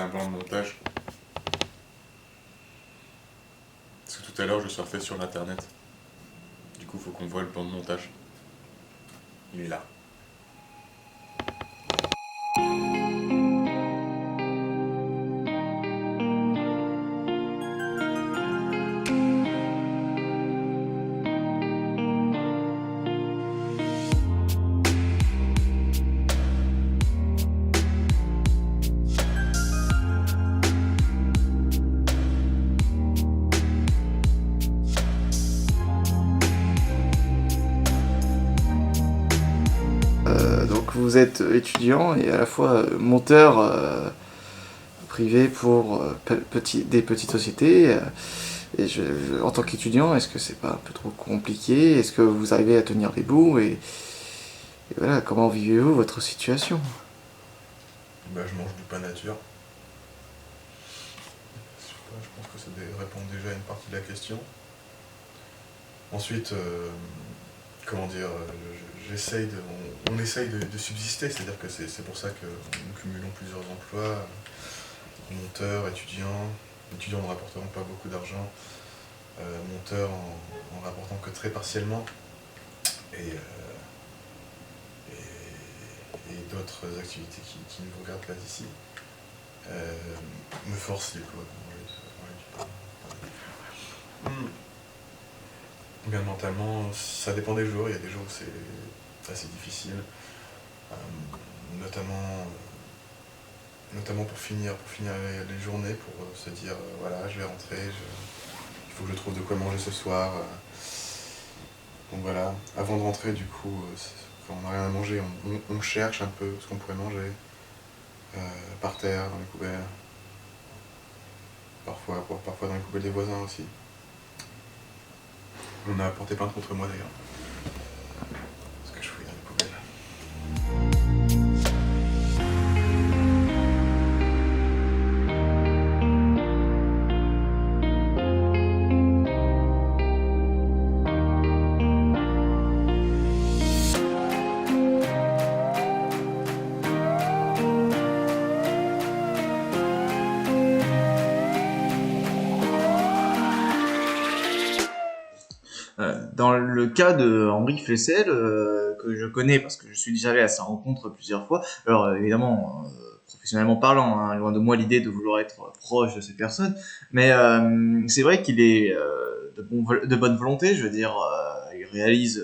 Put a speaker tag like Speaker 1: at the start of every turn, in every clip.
Speaker 1: un plan de montage. Parce que tout à l'heure, je surfais sur l'internet. Du coup, faut qu'on voit le plan de montage. Il est là.
Speaker 2: Donc vous êtes étudiant et à la fois monteur privé pour des petites sociétés. En tant qu'étudiant, est-ce que c'est pas un peu trop compliqué? Est-ce que vous arrivez à tenir les bouts et voilà, comment vivez-vous votre situation?
Speaker 1: Bah, je mange du pain nature. Je sais pas, je pense que ça répond déjà à une partie de la question. Ensuite, comment dire, on essaye de subsister, c'est-à-dire que c'est pour ça que nous cumulons plusieurs emplois, monteurs, étudiants ne rapporteront pas beaucoup d'argent, monteurs en rapportant que très partiellement, et d'autres activités qui nous regardent là d'ici me forcent les quoi. Bien mentalement, ça dépend des jours, il y a des jours où c'est assez difficile, notamment pour finir les journées, pour se dire voilà, je vais rentrer, il faut que je trouve de quoi manger ce soir. Donc voilà, avant de rentrer du coup, quand on n'a rien à manger, on cherche un peu ce qu'on pourrait manger, par terre, dans les poubelles, parfois dans les poubelles des voisins aussi. On a porté plainte contre moi d'ailleurs, parce que je fouille dans les poubelles.
Speaker 2: Dans le cas de Henri Flessel, que je connais parce que je suis déjà allé à sa rencontre plusieurs fois, alors évidemment, professionnellement parlant, hein, loin de moi l'idée de vouloir être proche de cette personne, mais c'est vrai qu'il est de bonne volonté, je veux dire, il réalise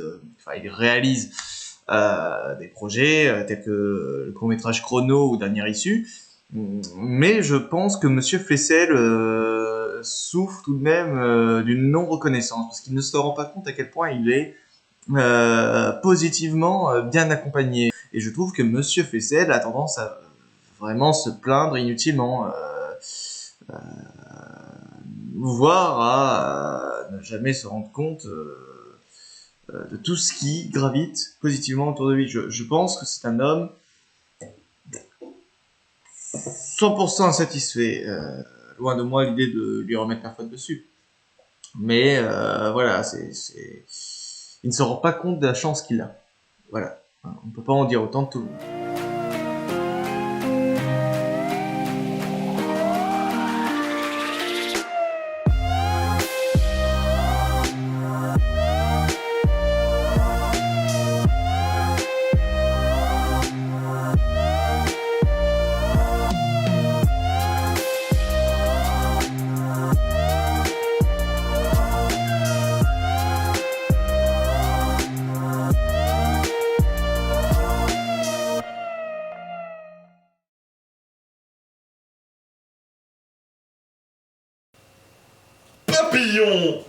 Speaker 2: des projets tels que le court-métrage Chrono ou Dernière Issue, mais je pense que Monsieur Flessel souffre tout de même d'une non-reconnaissance, parce qu'il ne se rend pas compte à quel point il est positivement bien accompagné. Et je trouve que Monsieur Flessel a tendance à vraiment se plaindre inutilement, voire à ne jamais se rendre compte de tout ce qui gravite positivement autour de lui. Je pense que c'est un homme 100% insatisfait. Loin de moi l'idée de lui remettre la faute dessus. Mais voilà, il ne se rend pas compte de la chance qu'il a. Voilà, on ne peut pas en dire autant de tout le monde.
Speaker 1: Papillon!